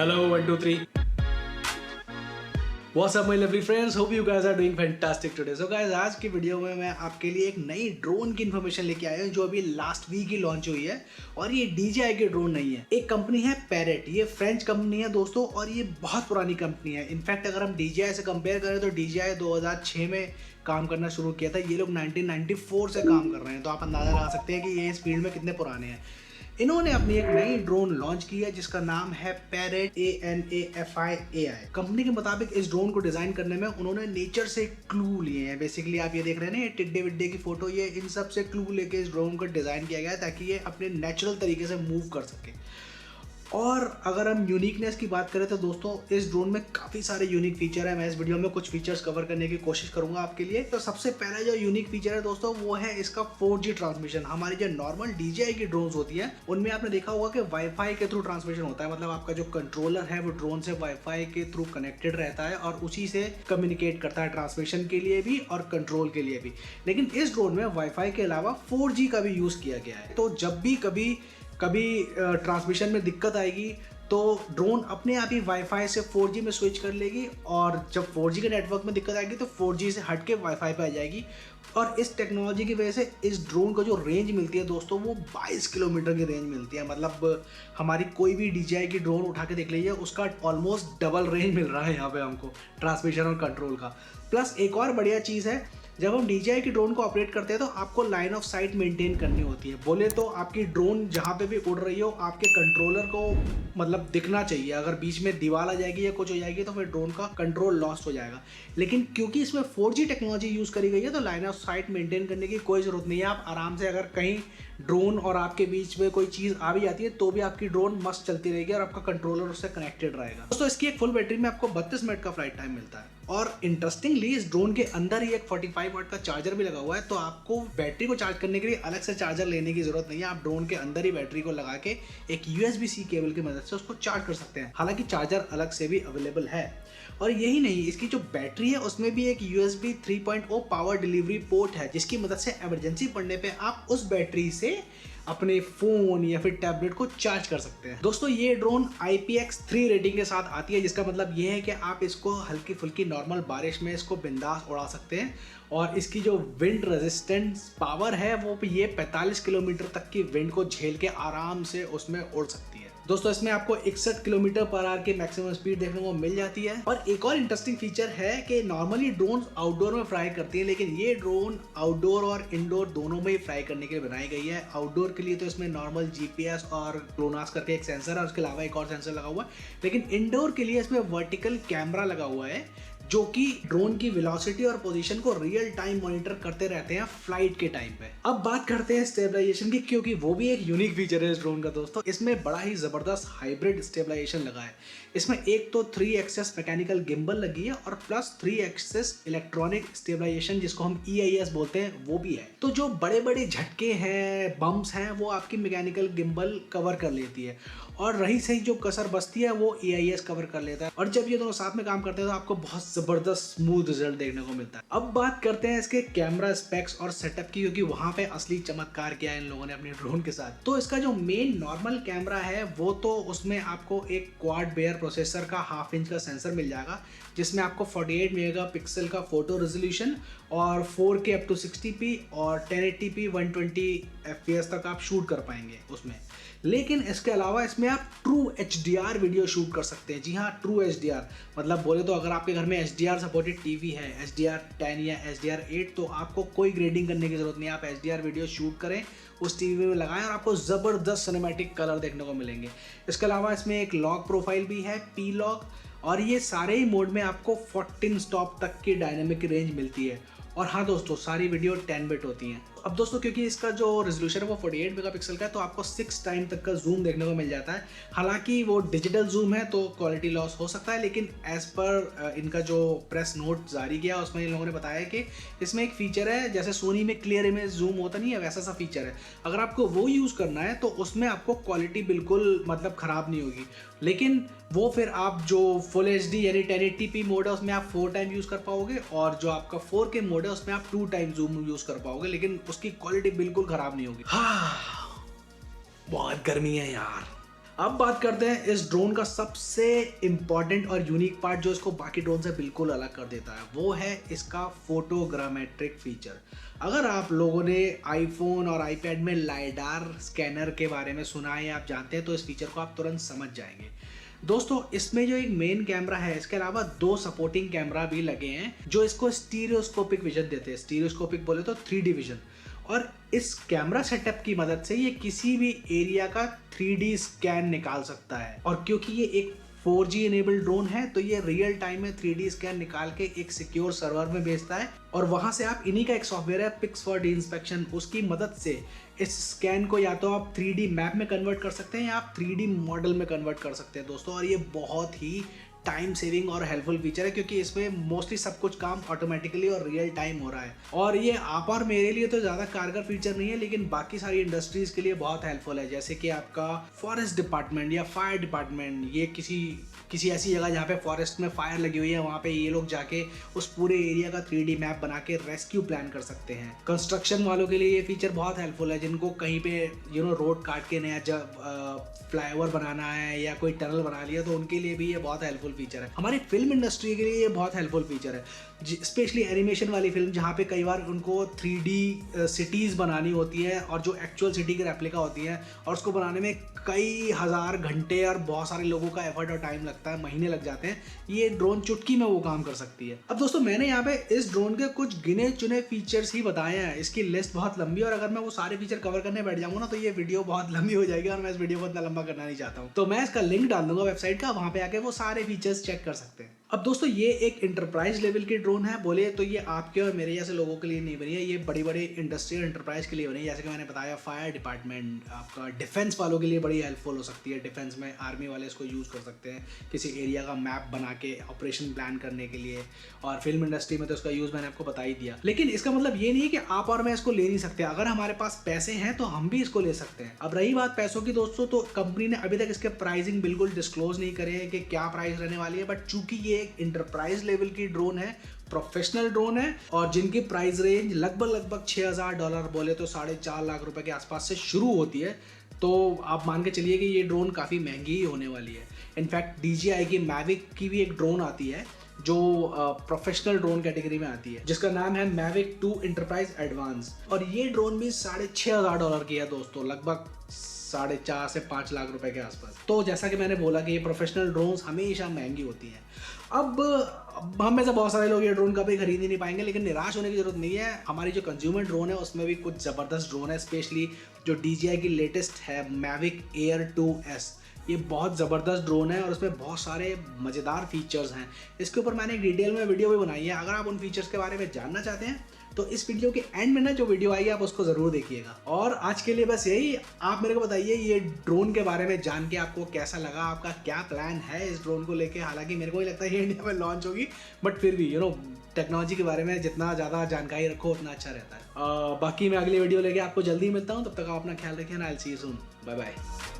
Hello, 1, 2, 3. What's up my lovely friends? Hope you guys are doing fantastic today. So guys, आज की video में मैं आपके लिए एक नई ड्रोन की इन्फॉर्मेशन लेके आया हूँ जो अभी लास्ट वीक ही लॉन्च हुई है। और ये DJI की ड्रोन नहीं है, एक कंपनी है पैरेट। ये फ्रेंच कंपनी है दोस्तों और ये बहुत पुरानी कंपनी है। इनफैक्ट अगर हम DJI से कंपेयर करें तो DJI 2006 में काम करना शुरू किया था, ये लोग 1994 से काम कर रहे हैं। तो आप अंदाजा लगा सकते हैं कि ये इस फील्ड में कितने पुराने हैं। इन्होंने अपनी एक नई ड्रोन लॉन्च की है जिसका नाम है पैरेट ANAFI-AI। कंपनी के मुताबिक इस ड्रोन को डिजाइन करने में उन्होंने नेचर से क्लू लिए हैं। बेसिकली आप ये देख रहे हैं ना, ये टिड्डे विड्डे की फोटो, ये इन सब से क्लू लेके इस ड्रोन को डिजाइन किया गया है ताकि ये अपने नेचुरल तरीके से मूव कर सके। और अगर हम यूनिकनेस की बात करें तो दोस्तों इस ड्रोन में काफ़ी सारे यूनिक फीचर है। मैं इस वीडियो में कुछ फीचर्स कवर करने की कोशिश करूंगा आपके लिए। तो सबसे पहला जो यूनिक फीचर है दोस्तों वो है इसका 4G ट्रांसमिशन। हमारी जो नॉर्मल DJI की ड्रोन्स होती है उनमें आपने देखा होगा कि वाईफाई के थ्रू ट्रांसमिशन होता है, मतलब आपका जो कंट्रोलर है वो ड्रोन से वाईफाई के थ्रू कनेक्टेड रहता है और उसी से कम्युनिकेट करता है ट्रांसमिशन के लिए भी और कंट्रोल के लिए भी। लेकिन इस ड्रोन में वाईफाई के अलावा 4G का भी यूज़ किया गया है। तो जब भी कभी ट्रांसमिशन में दिक्कत आएगी तो ड्रोन अपने आप ही वाईफाई से 4G में स्विच कर लेगी और जब 4G के नेटवर्क में दिक्कत आएगी तो 4G से हट के वाईफाई पे आ जाएगी। और इस टेक्नोलॉजी की वजह से इस ड्रोन को जो रेंज मिलती है दोस्तों वो 22 किलोमीटर की रेंज मिलती है। मतलब हमारी कोई भी DJI की ड्रोन उठा के देख लीजिए, उसका ऑलमोस्ट डबल रेंज मिल रहा है यहाँ पे हमको ट्रांसमिशन और कंट्रोल का। प्लस एक और बढ़िया चीज़ है, जब हम DJI की ड्रोन को ऑपरेट करते हैं तो आपको लाइन ऑफ साइट मेंटेन करनी होती है। बोले तो आपकी ड्रोन जहाँ पे भी उड़ रही हो आपके कंट्रोलर को मतलब दिखना चाहिए। अगर बीच में दीवार आ जाएगी या कुछ हो जाएगी तो फिर ड्रोन का कंट्रोल लॉस्ट हो जाएगा। लेकिन क्योंकि इसमें 4G टेक्नोलॉजी यूज़ करी गई है तो लाइन ऑफ साइट मेंटेन करने की कोई ज़रूरत नहीं है। आप आराम से अगर कहीं ड्रोन और आपके बीच में कोई चीज़ आ भी जाती है तो भी आपकी ड्रोन मस्त चलती रहेगी और आपका कंट्रोलर उससे कनेक्टेड रहेगा। दोस्तों इसकी एक फुल बैटरी में आपको 32 मिनट का फ्लाइट टाइम मिलता है। और इंटरेस्टिंगली इस ड्रोन के अंदर ही एक 45 वाट का चार्जर भी लगा हुआ है, तो आपको बैटरी को चार्ज करने के लिए अलग से चार्जर लेने की जरूरत नहीं है। आप ड्रोन के अंदर ही बैटरी को लगा के एक USB-C केबल की मदद से उसको चार्ज कर सकते हैं। हालांकि चार्जर अलग से भी अवेलेबल है। और यही नहीं, इसकी जो बैटरी है उसमें भी एक USB 3.0 पावर डिलीवरी पोर्ट है जिसकी मदद से इमरजेंसी पड़ने पे आप उस बैटरी से अपने फोन या फिर टैबलेट को चार्ज कर सकते हैं। दोस्तों ये ड्रोन IPX3 रेटिंग के साथ आती है, जिसका मतलब ये है कि आप इसको हल्की फुल्की नॉर्मल बारिश में इसको बिंदास उड़ा सकते हैं। और इसकी जो विंड रेजिस्टेंस पावर है वो ये 45 किलोमीटर तक की विंड को झेल के आराम से उसमें उड़ सकती है। दोस्तों इसमें आपको 61 किलोमीटर पर आवर की मैक्सिमम स्पीड देखने को मिल जाती है। और एक और इंटरेस्टिंग फीचर है कि नॉर्मली ड्रोन आउटडोर में फ्लाई करती है, लेकिन ये ड्रोन आउटडोर और इंडोर दोनों में ही फ्लाई करने के लिए बनाई गई है। आउटडोर के लिए तो इसमें नॉर्मल GPS और ग्लोनास करके एक सेंसर है, उसके अलावा एक और सेंसर लगा हुआ है। लेकिन इंडोर के लिए इसमें वर्टिकल कैमरा लगा हुआ है जो कि ड्रोन की वेलोसिटी और पोजीशन को रियल टाइम मॉनिटर करते रहते हैं फ्लाइट के टाइम पे। अब बात करते हैं स्टेबलाइजेशन की, क्योंकि वो भी एक यूनिक फीचर है इस ड्रोन का दोस्तों। इसमें बड़ा ही जबरदस्त हाइब्रिड स्टेबलाइजेशन लगा है। इसमें एक तो 3 एक्सेस मैकेनिकल गिम्बल लगी है और प्लस 3 एक्सेस इलेक्ट्रॉनिक स्टेबलाइजेशन जिसको हम EIS बोलते हैं वो भी है। तो जो बड़े बड़े झटके हैं, बम्प्स हैं, वो आपकी मैकेनिकल गिम्बल कवर कर लेती है और रही सही जो कसर बचती है वो EIS कवर कर लेता है। और जब ये दोनों साथ में काम करते हैं तो आपको बहुत जबरदस्त स्मूथ रिजल्ट देखने को मिलता है। अब बात करते हैं इसके कैमरा स्पेक्स और सेटअप की, क्योंकि वहां पे असली चमत्कार किया है इन लोगों ने अपनी ड्रोन के साथ। तो इसका जो मेन नॉर्मल कैमरा है वो तो उसमें आपको एक क्वाड बेयर प्रोसेसर का 1/2 इंच का सेंसर मिल जाएगा जिसमें आपको 48 मेगापिक्सल का फोटो रेजोल्यूशन और 4K up to 60p और 1080p 120 FPS तक आप शूट कर पाएंगे उसमें। लेकिन इसके अलावा इसमें आप ट्रू HDR वीडियो शूट कर सकते हैं। जी हाँ, ट्रू HDR मतलब बोले तो अगर आपके घर में HDR सपोर्टेड टीवी है, HDR10 या HDR8, तो आपको कोई ग्रेडिंग करने की जरूरत नहीं है। आप HDR वीडियो शूट करें, उस टीवी में लगाएं और आपको ज़बरदस्त सिनेमैटिक कलर देखने को मिलेंगे। इसके अलावा इसमें एक लॉक प्रोफाइल भी है, P-लॉक, और ये सारे ही मोड में आपको 14 स्टॉप तक की डायनेमिक रेंज मिलती है। और हाँ दोस्तों, सारी वीडियो 10 बिट होती हैं। अब दोस्तों क्योंकि इसका जो रेजोल्यूशन है वो 48 मेगापिक्सल का है तो आपको 6 टाइम तक का जूम देखने को मिल जाता है। हालांकि वो डिजिटल जूम है तो क्वालिटी लॉस हो सकता है, लेकिन एज पर इनका जो प्रेस नोट जारी किया उसमें इन लोगों ने बताया कि इसमें एक फीचर है, जैसे सोनी में क्लियर इमेज जूम होता नहीं है वैसा सा फीचर है। अगर आपको वो यूज़ करना है तो उसमें आपको क्वालिटी बिल्कुल मतलब ख़राब नहीं होगी, लेकिन वो फिर आप जो फुल HD यानी 1080p मोड है उसमें आप 4 टाइम यूज़ कर पाओगे और जो आपका 4K मोड है उसमें आप 2 टाइम जूम यूज़ कर पाओगे, लेकिन उसकी क्वालिटी बिल्कुल ख़राब नहीं होगी। हाँ, बहुत गर्मी है यार। अब बात करते हैं इस ड्रोन का सबसे इम्पॉर्टेंट और यूनिक पार्ट जो इसको बाकी ड्रोन से बिल्कुल अलग कर देता है, वो है इसका फोटोग्रामेट्रिक फीचर। अगर आप लोगों ने आईफोन और आईपैड में लाइडार स्कैनर के बारे में सुना है या आप जानते हैं तो इस फीचर को आप तुरंत समझ जाएंगे। दोस्तों, इसमें जो एक मेन कैमरा है, इसके अलावा 2 सपोर्टिंग कैमरा भी लगे हैं जो इसको स्टीरियोस्कोपिक विजन देते हैं। स्टीरियोस्कोपिक बोले तो 3D विजन। और इस कैमरा सेटअप की मदद से ये किसी भी एरिया का 3D स्कैन निकाल सकता है। और क्योंकि ये एक 4G इनेबल्ड ड्रोन है तो ये रियल टाइम में 3D स्कैन निकाल के एक सिक्योर सर्वर में भेजता है और वहां से आप इन्हीं का एक सॉफ्टवेयर है पिक्स4डी इंस्पेक्शन, उसकी मदद से इस स्कैन को या तो आप 3D मैप में कन्वर्ट कर सकते हैं या आप 3D मॉडल में कन्वर्ट कर सकते हैं दोस्तों। और ये बहुत ही टाइम सेविंग और हेल्पफुल फीचर है क्योंकि इसमें मोस्टली सब कुछ काम ऑटोमेटिकली और रियल टाइम हो रहा है। और ये आप और मेरे लिए तो ज़्यादा कारगर फीचर नहीं है, लेकिन बाकी सारी इंडस्ट्रीज के लिए बहुत हेल्पफुल है। जैसे कि आपका फॉरेस्ट डिपार्टमेंट या फायर डिपार्टमेंट, ये किसी ऐसी जगह जहाँ पे फॉरेस्ट में फायर लगी हुई है, वहाँ पे ये लोग जाके उस पूरे एरिया का 3D मैप बना के रेस्क्यू प्लान कर सकते हैं। कंस्ट्रक्शन वालों के लिए ये फीचर बहुत हेल्पफुल है, जिनको कहीं पे रोड काट के नया फ्लाईओवर बनाना है या कोई टनल बना लिया तो उनके लिए भी ये बहुत हेल्पफुल फीचर है। हमारी फिल्म इंडस्ट्री के लिए ये बहुत हेल्पफुल फीचर है, स्पेशली एनिमेशन वाली फिल्म जहाँ पे कई बार उनको 3D सिटीज़ बनानी होती है और जो एक्चुअल सिटी की रेप्लिका होती है और उसको बनाने में कई हज़ार घंटे और बहुत सारे लोगों का एफर्ट और टाइम लगता है, महीने लग जाते हैं। ये ड्रोन चुटकी में वो काम कर सकती है। अब दोस्तों, मैंने यहाँ पे इस ड्रोन के कुछ गिने चुने फीचर्स ही बताए हैं। इसकी लिस्ट बहुत लंबी है और अगर मैं वो सारे फीचर कवर करने बैठ जाऊंगा ना तो ये वीडियो बहुत लंबी हो जाएगी और मैं इस वीडियो को इतना लंबा करना नहीं चाहता हूँ। तो मैं इसका लिंक डाल दूंगा वेबसाइट का, वहाँ पे आके वो सारे फीचर्स चेक कर सकते हैं। अब दोस्तों, ये एक इंटरप्राइज लेवल की ड्रोन है, बोले तो ये आपके और मेरे जैसे लोगों के लिए नहीं बनी है, ये बड़ी बड़ी इंडस्ट्रियल एंटरप्राइज के लिए बनी है। जैसे कि मैंने बताया, फायर डिपार्टमेंट, आपका डिफेंस वालों के लिए बड़ी हेल्पफुल हो सकती है। डिफेंस में आर्मी वाले इसको यूज़ कर सकते हैं किसी एरिया का मैप बना के ऑपरेशन प्लान करने के लिए। और फिल्म इंडस्ट्री में तो इसका यूज़ मैंने आपको बता ही दिया। लेकिन इसका मतलब ये नहीं है कि आप और मैं इसको ले नहीं सकते। अगर हमारे पास पैसे हैं तो हम भी इसको ले सकते हैं। अब रही बात पैसों की दोस्तों, तो कंपनी ने अभी तक इसके प्राइसिंग बिल्कुल डिस्क्लोज नहीं करे हैं कि क्या प्राइस रहने वाली है। बट चूंकि ये एक इंटरप्राइज लेवल की ड्रोन है, प्रोफेशनल ड्रोन है और जिनकी प्राइस रेंज लगभग $6000 बोले तो 4.5 लाख रुपए के आसपास से शुरू होती है, तो आप मान के चलिए कि ये ड्रोन काफ़ी महंगी ही होने वाली है। इनफैक्ट DJI की मैविक की भी एक ड्रोन आती है जो प्रोफेशनल ड्रोन कैटेगरी में आती है, जिसका नाम है मैविक 2 एंटरप्राइज एडवांस। और ये ड्रोन भी $6500 की है दोस्तों, लगभग 4.5 से 5 लाख रुपए के आसपास। तो जैसा कि मैंने बोला कि ये प्रोफेशनल ड्रोन्स हमेशा महंगी होती हैं। अब हम में से बहुत सारे लोग ये ड्रोन कभी खरीद ही नहीं पाएंगे, लेकिन निराश होने की जरूरत नहीं है। हमारी जो कंज्यूमर ड्रोन है उसमें भी कुछ ज़बरदस्त ड्रोन है, स्पेशली जो DJI की लेटेस्ट है मैविक एयर 2S। ये बहुत ज़बरदस्त ड्रोन है और उसमें बहुत सारे मज़ेदार फीचर्स हैं। इसके ऊपर मैंने एक डिटेल में वीडियो भी बनाई है। अगर आप उन फीचर्स के बारे में जानना चाहते हैं तो इस वीडियो के एंड में ना जो वीडियो आएगी आप उसको ज़रूर देखिएगा। और आज के लिए बस यही। आप मेरे को बताइए ये ड्रोन के बारे में जान के आपको कैसा लगा, आपका क्या प्लान है इस ड्रोन को लेके। हालांकि मेरे को ही लगता है ये इंडिया में लॉन्च होगी, बट फिर भी टेक्नोलॉजी के बारे में जितना ज़्यादा जानकारी रखो उतना अच्छा रहता है। बाकी मैं अगली वीडियो लेके आपको जल्दी मिलता हूँ, तब तक आप अपना ख्याल रखिए। I will see you soon, bye bye.